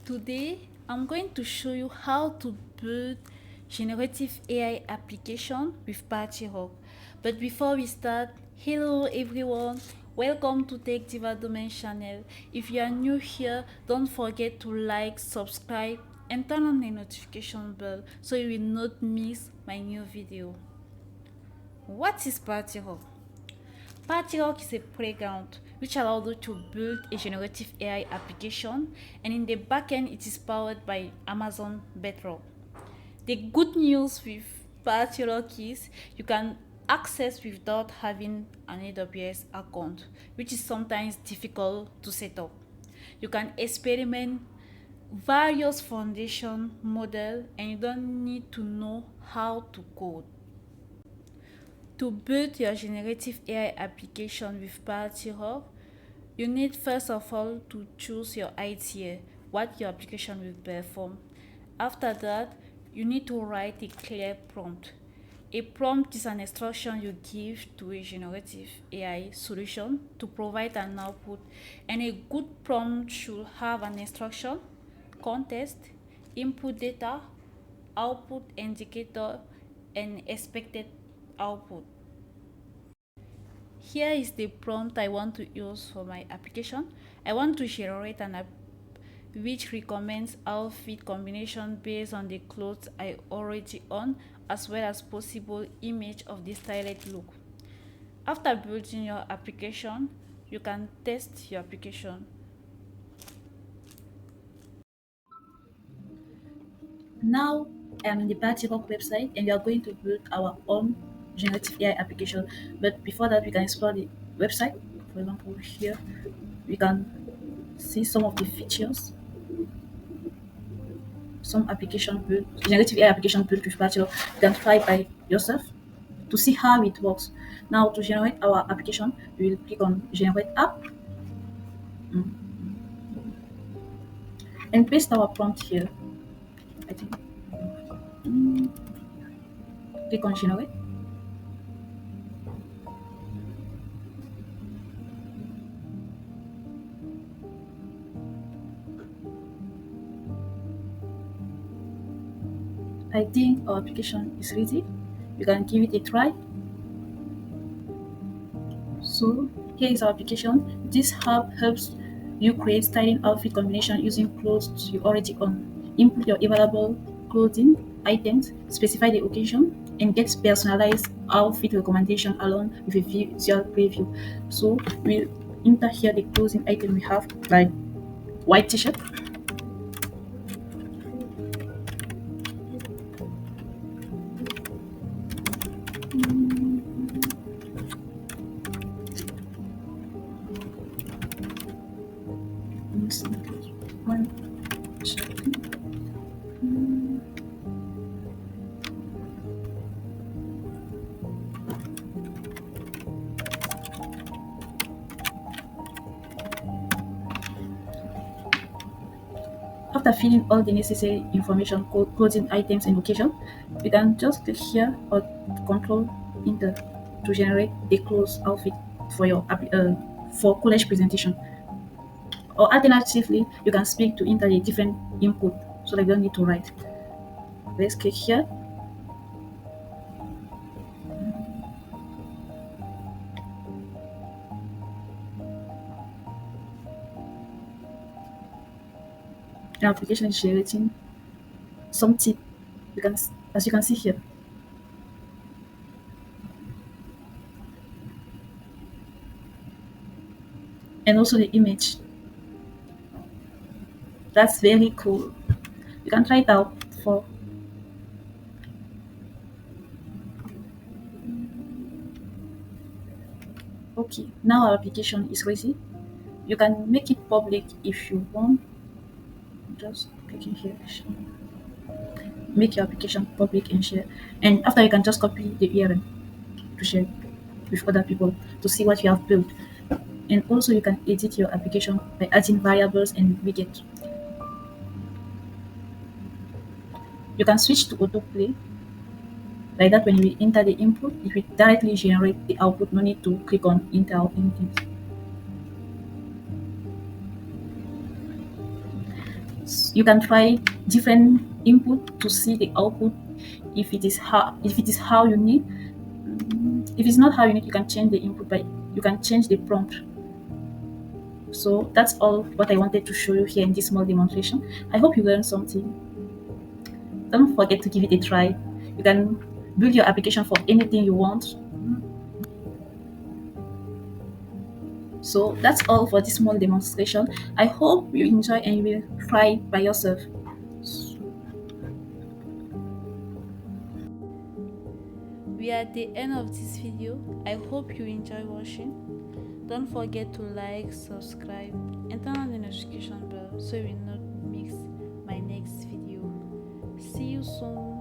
Today, I'm going to show you how to build generative AI application with PartyRock. But before we start, hello everyone, welcome to Tech Diva Domain channel. If you are new here, don't forget to like, subscribe, and turn on the notification bell so you will not miss my new video. What is PartyRock? PartyRock is a playground which allows you to build a generative AI application, and in the backend, it is powered by Amazon Bedrock. The good news with PartyRock is you can access without having an AWS account, which is sometimes difficult to set up. You can experiment various foundation model and you don't need to know how to code. To build your generative AI application with PartyHub, you need first of all to choose your idea, what your application will perform. After that, you need to write a clear prompt. A prompt is an instruction you give to a generative AI solution to provide an output, and a good prompt should have an instruction, context, input data, output indicator, and expected output. Here is the prompt I want to use for my application. I want to generate an app which recommends outfit combination based on the clothes I already own, as well as possible image of the styled look. After building your application, you can test your application. Now I am in the PartyRock website and we are going to build our own generative AI application. But before that, we can explore the website. For example, here we can see some of the features, some application built, generative AI application built with PartyRock. You can try by yourself to see how it works. Now to generate our application, we will click on generate app and paste our prompt here. I think click on generate. I think our application is ready. You can give it a try. So here is our application. This hub helps you create styling outfit combination using clothes you already own. Input your available clothing items, specify the occasion, and get personalized outfit recommendation along with a visual preview. So we'll enter here the clothing item we have, like white t-shirt. One second. After filling all the necessary information, clothing items and location, you can just click here or control enter to generate a clothes outfit for your for college presentation. Or alternatively, you can speak to enter a different input so that you don't need to write. Let's click here. The application is generating some tip. You can, as you can see here. And also the image. That's very cool. You can try it out for. Okay, now our application is ready. You can make it public if you want. Just clicking here. Make your application public and share. And after you can just copy the URL to share with other people to see what you have built. And also you can edit your application by adding variables and widgets. You can switch to autoplay. Like that, when you enter the input, it will directly generate the output. No need to click on enter or anything. You can try different input to see the output. If it is how you need, if it's not how you need, you can change the input, but you can change the prompt. So that's all what I wanted to show you here in this small demonstration. I hope you learned something. Don't forget to give it a try. You can build your application for anything you want. So that's all for this small demonstration. I hope you enjoy and you will try by yourself. We are at the end of this video. I hope you enjoy watching. Don't forget to like, subscribe, and turn on the notification bell so you will not miss my next video. See you soon.